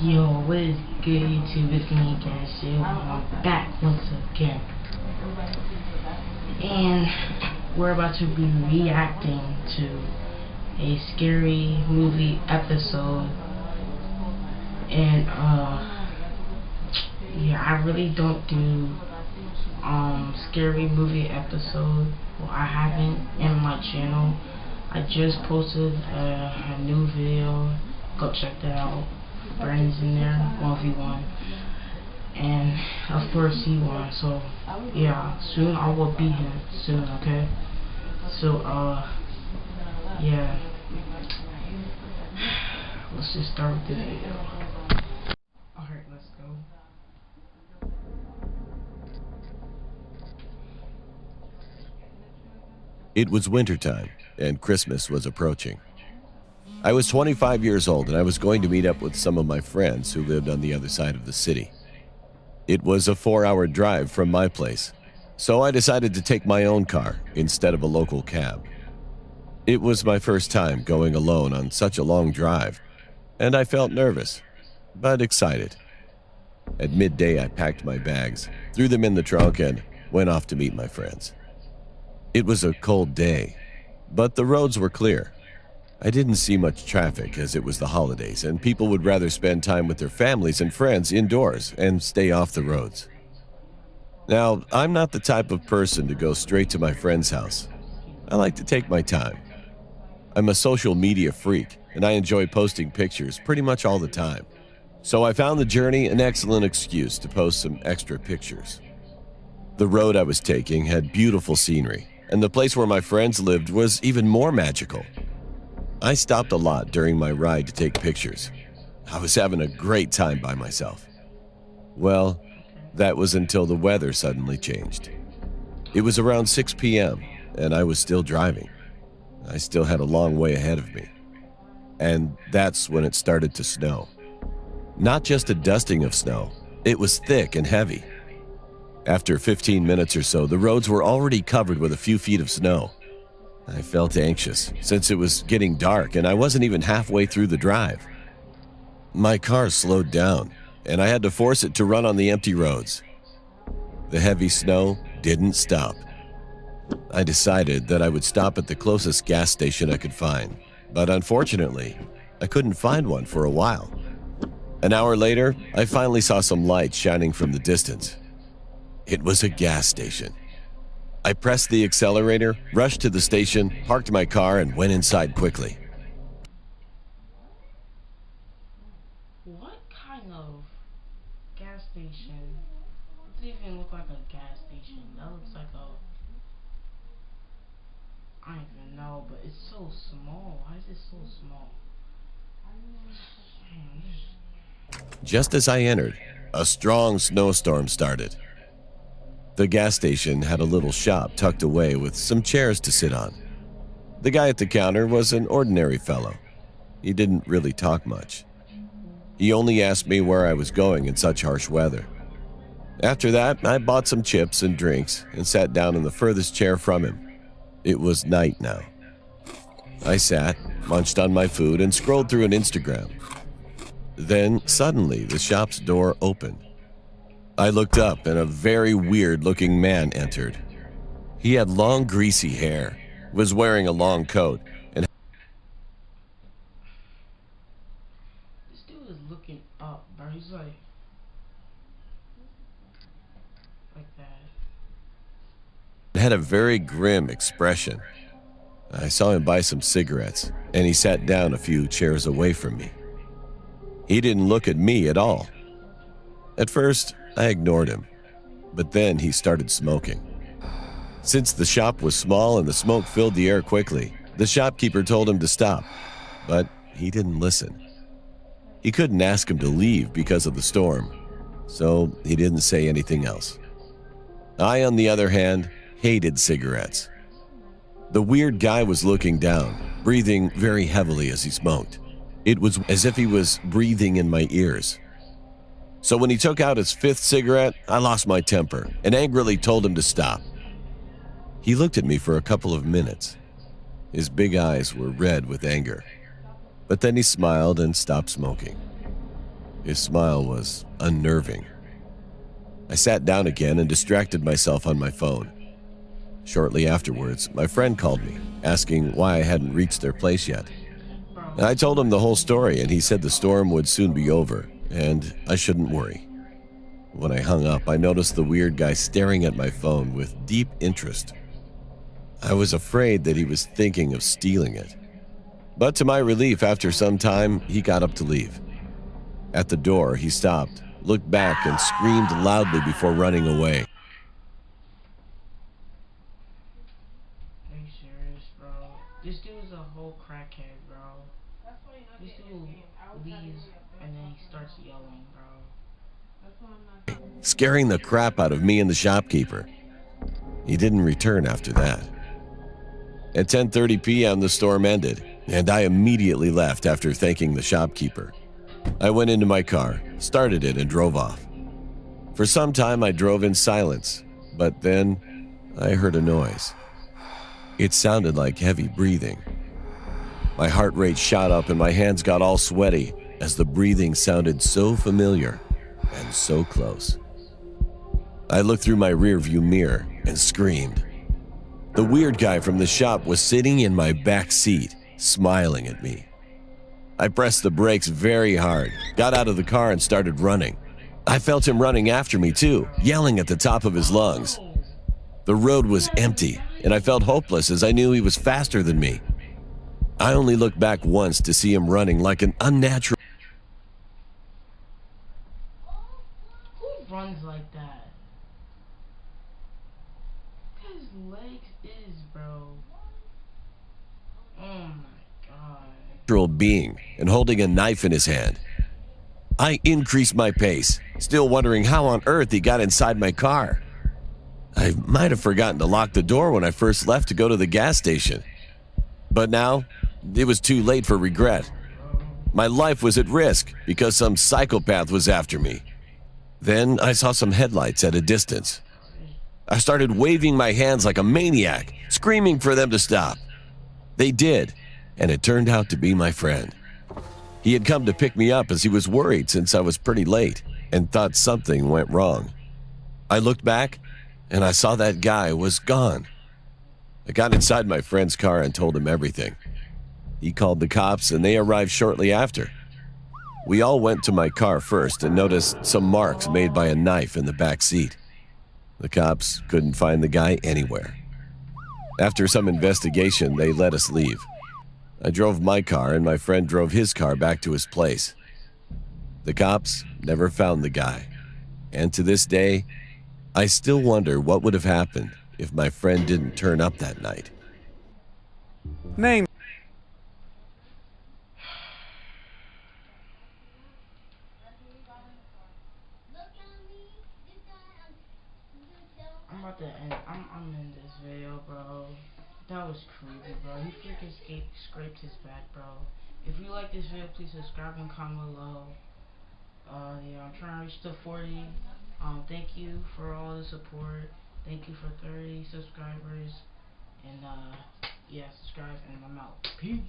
Yo, what is good, YouTube? It's me again, Sid. I'm back once again. And we're about to be reacting to a scary movie episode. And, yeah, I really don't do, scary movie episodes. Well, I haven't in my channel. I just posted a new video. Go check that out. Brandon's in there, 1v1, and of course he won. So yeah, soon I will beat him soon. Okay, so yeah, let's just start with the video. Alright, let's go. It was wintertime, and Christmas was approaching. I was 25 years old, and I was going to meet up with some of my friends who lived on the other side of the city. It was a 4-hour drive from my place, so I decided to take my own car instead of a local cab. It was my first time going alone on such a long drive, and I felt nervous, but excited. At midday, I packed my bags, threw them in the trunk, and went off to meet my friends. It was a cold day, but the roads were clear. I didn't see much traffic as it was the holidays, and people would rather spend time with their families and friends indoors and stay off the roads. Now, I'm not the type of person to go straight to my friend's house. I like to take my time. I'm a social media freak, and I enjoy posting pictures pretty much all the time. So I found the journey an excellent excuse to post some extra pictures. The road I was taking had beautiful scenery, and the place where my friends lived was even more magical. I stopped a lot during my ride to take pictures. I was having a great time by myself. Well, that was until the weather suddenly changed. It was around 6 p.m., and I was still driving. I still had a long way ahead of me. And that's when it started to snow. Not just a dusting of snow, it was thick and heavy. After 15 minutes or so, the roads were already covered with a few feet of snow. I felt anxious since it was getting dark and I wasn't even halfway through the drive. My car slowed down and I had to force it to run on the empty roads. The heavy snow didn't stop. I decided that I would stop at the closest gas station I could find, but unfortunately, I couldn't find one for a while. An hour later, I finally saw some lights shining from the distance. It was a gas station. I pressed the accelerator, rushed to the station, parked my car, and went inside quickly. What kind of gas station? It doesn't even look like a gas station. That looks like a... I don't even know, but it's so small. Why is it so small? Just as I entered, a strong snowstorm started. The gas station had a little shop tucked away with some chairs to sit on. The guy at the counter was an ordinary fellow. He didn't really talk much. He only asked me where I was going in such harsh weather. After that, I bought some chips and drinks and sat down in the furthest chair from him. It was night now. I sat, munched on my food, and scrolled through an Instagram. Then, suddenly, the shop's door opened. I looked up and a very weird-looking man entered. He had long, greasy hair, was wearing a long coat, and This dude is looking up, bro. He's like that. had a very grim expression. I saw him buy some cigarettes, and he sat down a few chairs away from me. He didn't look at me at all. At first, I ignored him, but then he started smoking. Since the shop was small and the smoke filled the air quickly, the shopkeeper told him to stop, but he didn't listen. He couldn't ask him to leave because of the storm, so he didn't say anything else. I, on the other hand, hated cigarettes. The weird guy was looking down, breathing very heavily as he smoked. It was as if he was breathing in my ears. So when he took out his 5th cigarette, I lost my temper and angrily told him to stop. He looked at me for a couple of minutes. His big eyes were red with anger, but then he smiled and stopped smoking. His smile was unnerving. I sat down again and distracted myself on my phone. Shortly afterwards, my friend called me, asking why I hadn't reached their place yet. I told him the whole story, and he said the storm would soon be over, and I shouldn't worry. When I hung up, I noticed the weird guy staring at my phone with deep interest. I was afraid that he was thinking of stealing it. But to my relief, after some time, he got up to leave. At the door, he stopped, looked back, and screamed loudly before running away. Are you serious, bro? This dude's a whole crackhead, bro. This dude leaves and then he starts yelling, bro. Scaring the crap out of me and the shopkeeper. He didn't return after that. At 10:30 p.m., the storm ended, and I immediately left after thanking the shopkeeper. I went into my car, started it, and drove off. For some time, I drove in silence, but then I heard a noise. It sounded like heavy breathing. My heart rate shot up and my hands got all sweaty as the breathing sounded so familiar and so close. I looked through my rearview mirror and screamed. The weird guy from the shop was sitting in my back seat, smiling at me. I pressed the brakes very hard, got out of the car, and started running. I felt him running after me too, yelling at the top of his lungs. The road was empty, and I felt hopeless as I knew he was faster than me. I only looked back once to see him running like an unnatural. Who runs like that? His legs is, bro. Oh my god. Being and holding a knife in his hand. I increased my pace, still wondering how on earth he got inside my car. I might have forgotten to lock the door when I first left to go to the gas station. But now, it was too late for regret. My life was at risk because some psychopath was after me. Then I saw some headlights at a distance. I started waving my hands like a maniac, screaming for them to stop. They did, and it turned out to be my friend. He had come to pick me up as he was worried since I was pretty late and thought something went wrong. I looked back, and I saw that guy was gone. I got inside my friend's car and told him everything. He called the cops, and they arrived shortly after. We all went to my car first and noticed some marks made by a knife in the back seat. The cops couldn't find the guy anywhere. After some investigation, they let us leave. I drove my car, and my friend drove his car back to his place. The cops never found the guy, and to this day, I still wonder what would have happened if my friend didn't turn up that night. Name. I'm about to end. I'm in this video, bro. That was creepy, bro. He freaking scraped his back, bro. If you like this video, please subscribe and comment below. Yeah, I'm trying to reach to 40. Thank you for all the support. Thank you for 30 subscribers. And yeah, subscribe, and I'm out. Peace.